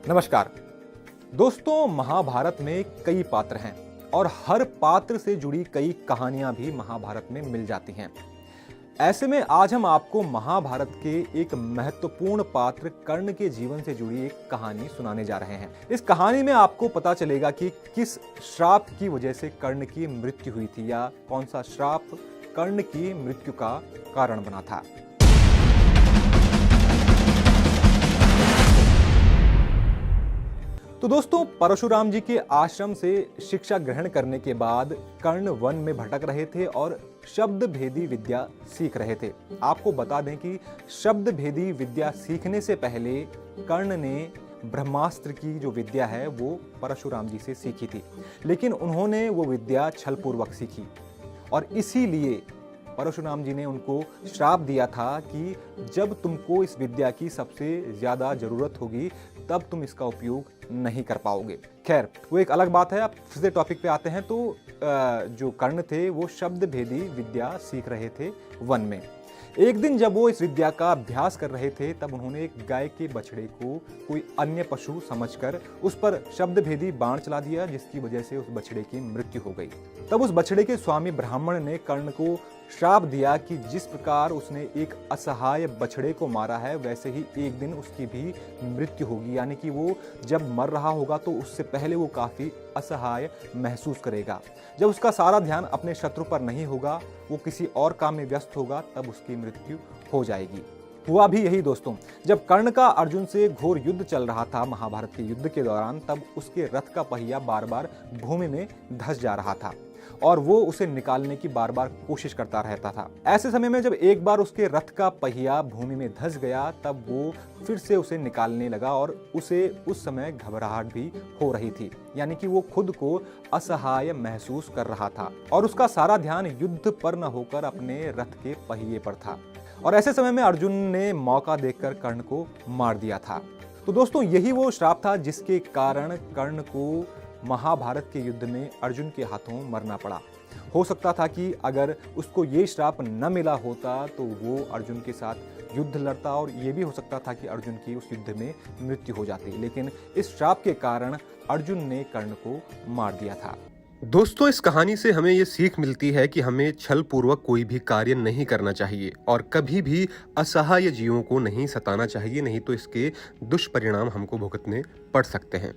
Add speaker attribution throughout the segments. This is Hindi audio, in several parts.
Speaker 1: नमस्कार दोस्तों, महाभारत में कई पात्र हैं और हर पात्र से जुड़ी कई कहानियां भी महाभारत में मिल जाती हैं। ऐसे में आज हम आपको महाभारत के एक महत्वपूर्ण पात्र कर्ण के जीवन से जुड़ी एक कहानी सुनाने जा रहे हैं। इस कहानी में आपको पता चलेगा कि किस श्राप की वजह से कर्ण की मृत्यु हुई थी या कौन सा श्राप कर्ण की मृत्यु का कारण बना था। तो दोस्तों, परशुराम जी के आश्रम से शिक्षा ग्रहण करने के बाद कर्ण वन में भटक रहे थे और शब्द भेदी विद्या सीख रहे थे। आपको बता दें कि शब्द भेदी विद्या सीखने से पहले कर्ण ने ब्रह्मास्त्र की जो विद्या है वो परशुराम जी से सीखी थी, लेकिन उन्होंने वो विद्या छलपूर्वक सीखी और इसीलिए परशुराम जी ने उनको श्राप दिया था कि जब तुमको इस विद्या की सबसे ज्यादा जरूरत होगी तब तुम इसका उपयोग नहीं कर पाओगे। खैर, वो एक अलग बात है। अब फिर से टॉपिक पे आते हैं। तो जो कर्ण थे वो शब्द भेदी विद्या सीख रहे थे वन में। एक दिन जब वो इस विद्या का अभ्यास कर रहे थे तब उन्होंने एक गाय के बछड़े को कोई अन्य पशु समझकर उस पर शब्द भेदी बाण चला दिया, जिसकी वजह से उस बछड़े की मृत्यु हो गई। तब उस बछड़े के स्वामी ब्राह्मण ने कर्ण को श्राप दिया कि जिस प्रकार उसने एक असहाय बछड़े को मारा है वैसे ही एक दिन उसकी भी मृत्यु होगी, यानी कि वो जब मर रहा होगा तो उससे पहले वो काफी असहाय महसूस करेगा। जब उसका सारा ध्यान अपने शत्रु पर नहीं होगा, वो किसी और काम में व्यस्त होगा, तब उसकी मृत्यु हो जाएगी। हुआ भी यही दोस्तों। जब कर्ण का अर्जुन से घोर युद्ध चल रहा था महाभारत के युद्ध के दौरान, तब उसके रथ का पहिया बार बार भूमि में धंस जा रहा था और वो उसे निकालने की बार बार कोशिश करता रहता था। ऐसे समय में जब एक बार उसके रथ का पहिया भूमि में धंस गया तब वो फिर से उसे निकालने लगा और उसे उस समय घबराहट भी हो रही थी, यानी कि वो खुद को असहाय महसूस कर रहा था और उसका सारा ध्यान युद्ध पर न होकर अपने रथ के पहिए पर था। और ऐसे समय में अर्जुन ने मौका देखकर कर्ण को मार दिया था। तो दोस्तों, यही वो श्राप था जिसके कारण कर्ण को महाभारत के युद्ध में अर्जुन के हाथों मरना पड़ा। हो सकता था कि अगर उसको ये श्राप न मिला होता तो वो अर्जुन के साथ युद्ध लड़ता और ये भी हो सकता था कि अर्जुन की उस युद्ध में मृत्यु हो जाती, लेकिन इस श्राप के कारण अर्जुन ने कर्ण को मार दिया था।
Speaker 2: दोस्तों, इस कहानी से हमें ये सीख मिलती है कि हमें छल पूर्वक कोई भी कार्य नहीं करना चाहिए और कभी भी असहाय जीवों को नहीं सताना चाहिए, नहीं तो इसके दुष्परिणाम हमको भुगतने पड़ सकते हैं।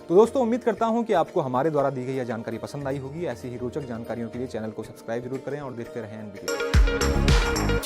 Speaker 1: तो दोस्तों, उम्मीद करता हूं कि आपको हमारे द्वारा दी गई यह जानकारी पसंद आई होगी। ऐसी ही रोचक जानकारियों के लिए चैनल को सब्सक्राइब जरूर करें और देखते रहें वीडियो।